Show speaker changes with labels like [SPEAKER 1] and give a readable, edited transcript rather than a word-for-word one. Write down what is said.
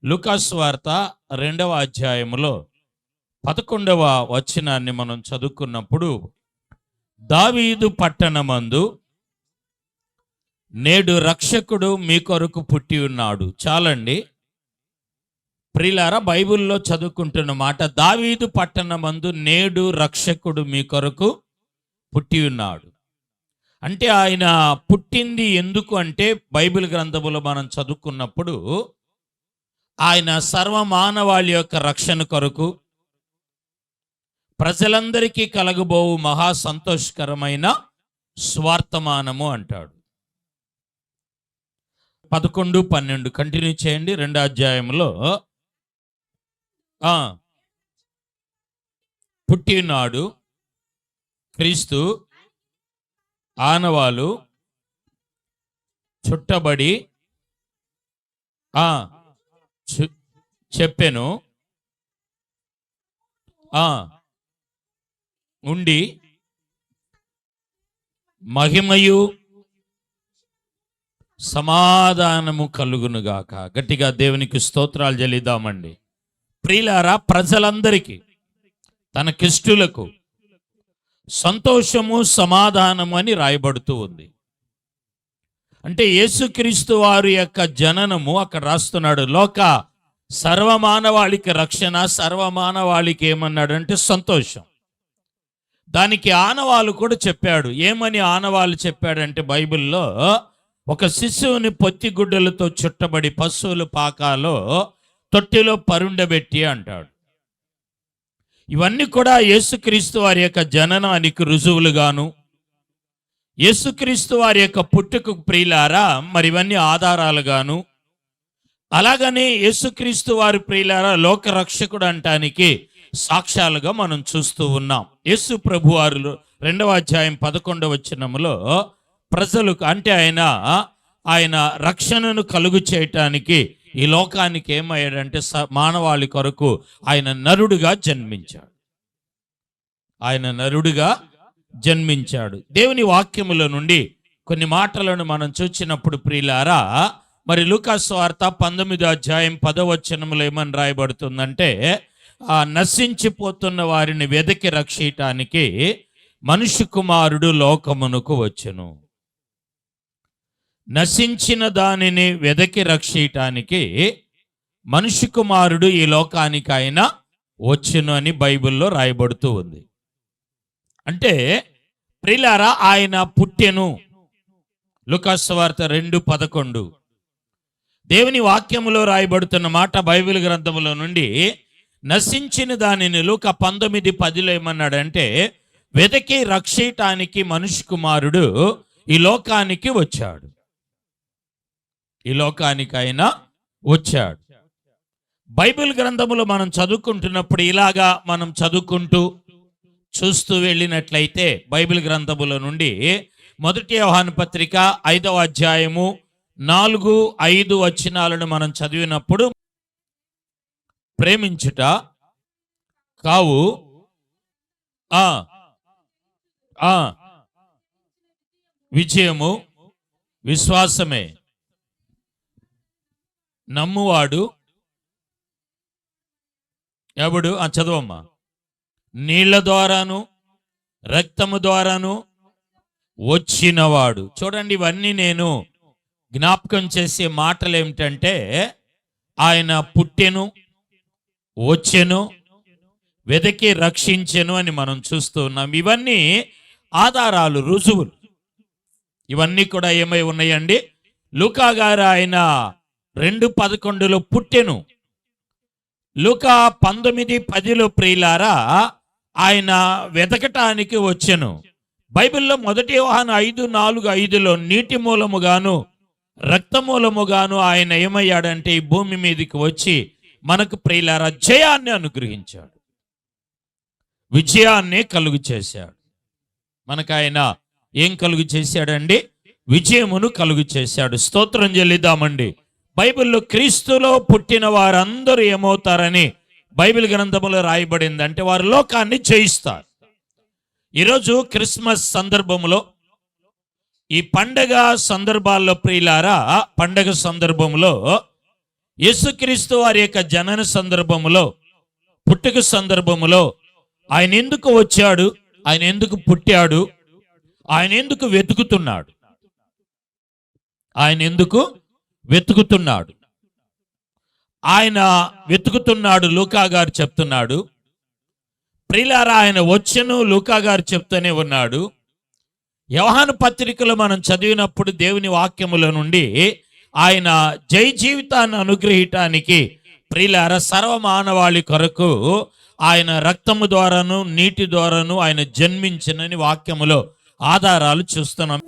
[SPEAKER 1] లూకాసు వార్త 2వ అధ్యాయములో 11వ వచనాన్ని మనం చదువుకున్నప్పుడు, దావీదు పట్టణమందు నేడు రక్షకుడు మీ కొరకు పుట్టి ఉన్నాడు. చాలండి ప్రియులారా, బైబిల్లో చదువుకుంటున్న మాట, దావీదు పట్టణమందు నేడు రక్షకుడు మీ కొరకు పుట్టి ఉన్నాడు. అంటే ఆయన పుట్టింది ఎందుకు అంటే, బైబిల్ గ్రంథములో మనం చదువుకున్నప్పుడు ఆయన సర్వమానవాళి యొక్క రక్షణ కొరకు, ప్రజలందరికీ కలగబోవు మహా సంతోషకరమైన స్వార్థమానము అంటాడు. 11, 12 కంటిన్యూ చేయండి. 2వ అధ్యాయంలో పుట్టినాడు క్రీస్తు, ఆనవాలు చుట్టబడి చెప్పెను, ఉండి మహిమయు సమాధానము కలుగునుగాక. గట్టిగా దేవునికి స్తోత్రాలు చెల్లిద్దామండి. ప్రియులారా, ప్రజలందరికీ, తనకిష్టులకు సంతోషము సమాధానము అని రాయబడుతూ ఉంది. అంటే యేసుక్రీస్తు వారి యొక్క జననము అక్కడ రాస్తున్నాడు. లోక సర్వమానవాళికి రక్షణ, సర్వమానవాళికి ఏమన్నాడంటే సంతోషం. దానికి ఆనవాలు కూడా చెప్పాడు. ఏమని ఆనవాలు చెప్పాడంటే, బైబిల్లో ఒక శిశువుని పొత్తిగుడ్డలతో చుట్టబడి పశువుల పాకాలో తొట్టిలో పరుండబెట్టి అంటాడు. ఇవన్నీ కూడా యేసుక్రీస్తు వారి యొక్క జననానికి రుజువులుగాను, యేసుక్రీస్తు వారి యొక్క పుట్టుకు, ప్రియులారా, మరి ఇవన్నీ ఆధారాలుగాను, అలాగనే యేసుక్రీస్తు వారి ప్రియులారా లోక రక్షకుడు అంటానికి సాక్ష్యాలుగా మనం చూస్తూ ఉన్నాం. యేసు ప్రభు వారు 2వ అధ్యాయం 11వ వచనములో ప్రజలకు, అంటే ఆయన రక్షణను కలుగు చేయటానికి ఈ లోకానికి ఏమయ్యాడంటే మానవాళి కొరకు ఆయన నరుడుగా జన్మించాడు. ఆయన నరుడుగా జన్మించాడు. దేవుని వాక్యముల నుండి కొన్ని మాటలను మనం చూచినప్పుడు, ప్రియులారా, మరి లూకాసు వార్త 19వ అధ్యాయం 10వ వచనములో ఏమని రాయబడుతుందంటే, నశించిపోతున్న వారిని వెదకి రక్షించటానికి మనుష్య కుమారుడు లోకమునకు వచ్చెను. నశించిన దానిని వెదకి రక్షించటానికి మనుష్య కుమారుడు ఈ లోకానికి ఆయన వచ్చెను అని బైబిల్లో రాయబడుతూ ఉంది. అంటే ప్రియులారా, ఆయన పుట్టెను. లూకాసు వార్త 2:11 దేవుని వాక్యములో రాయబడుతున్న మాట, బైబిల్ గ్రంథములో నుండి నశించిన దానిని లూకా 19:10 ఏమన్నాడంటే, వెదకి రక్షించటానికి మనుష్య కుమారుడు ఈ లోకానికి వచ్చాడు. ఈ లోకానికి ఆయన వచ్చాడు. బైబిల్ గ్రంథములో మనం చదువుకుంటున్నప్పుడు ఇలాగా మనం చదువుకుంటూ చూస్తూ వెళ్ళినట్లయితే, బైబిల్ గ్రంథముల నుండి 1 యోహాను పత్రిక 5వ అధ్యాయము 4, 5 వచనాలను మనం చదివినప్పుడు, ప్రేమించుట కావు విజయము విశ్వాసమే, నమ్మువాడు ఎవడు? చదవమ్మా. నీళ్ల ద్వారాను రక్తము ద్వారాను వచ్చినవాడు. చూడండి, ఇవన్నీ నేను జ్ఞాపకం చేసే మాటలు ఏమిటంటే, ఆయన పుట్టెను, వచ్చెను, వెదకి రక్షించెను అని మనం చూస్తూ ఉన్నాం. ఇవన్నీ ఆధారాలు, రుజువులు. ఇవన్నీ కూడా ఏమై ఉన్నాయండి? లూకా గారు ఆయన 2:11 పుట్టెను. లూకా 19:10 ప్రియులారా, ఆయన వెతకటానికి వచ్చెను. బైబిల్లో 1 యోహాను 5:4-5 నీటి మూలముగాను రక్త మూలముగాను ఆయన ఏమయ్యాడంటే ఈ భూమి మీదకి వచ్చి మనకు, ప్రియులారా, జయాన్ని అనుగ్రహించాడు, విజయాన్ని కలుగు చేశాడు. మనకు ఆయన ఏం కలుగు చేశాడండి? విజయమును కలుగు చేశాడు. స్తోత్రం చెల్లిద్దామండి. బైబిల్లో క్రీస్తులో పుట్టిన వారందరూ ఏమవుతారని బైబిల్ గ్రంథములో రాయబడింది అంటే, వారు లోకాన్ని జయిస్తారు. ఈరోజు క్రిస్మస్ సందర్భంలో, ఈ పండగ సందర్భాల్లో ప్రియులారా, పండగ సందర్భంలో యేసుక్రీస్తు వారి యొక్క జనన సందర్భములో, పుట్టుక సందర్భములో ఆయన ఎందుకు వచ్చాడు, ఆయన ఎందుకు పుట్టాడు, ఆయన ఎందుకు వెతుకుతున్నాడు, ఆయన ఎందుకు వెతుకుతున్నాడు, ఆయన వెతుకుతున్నాడు లూకా గారు చెప్తున్నాడు. ప్రియులారా, ఆయన వచ్చెను లూకా గారు చెప్తూనే ఉన్నాడు. యోహాను పత్రికలో మనం చదివినప్పుడు దేవుని వాక్యముల నుండి ఆయన జై జీవితాన్ని అనుగ్రహించటానికి ప్రియులారా సర్వమానవాళి కొరకు ఆయన రక్తము ద్వారాను నీటి ద్వారాను ఆయన జన్మించినని వాక్యములో ఆధారాలు చూస్తున్నాం.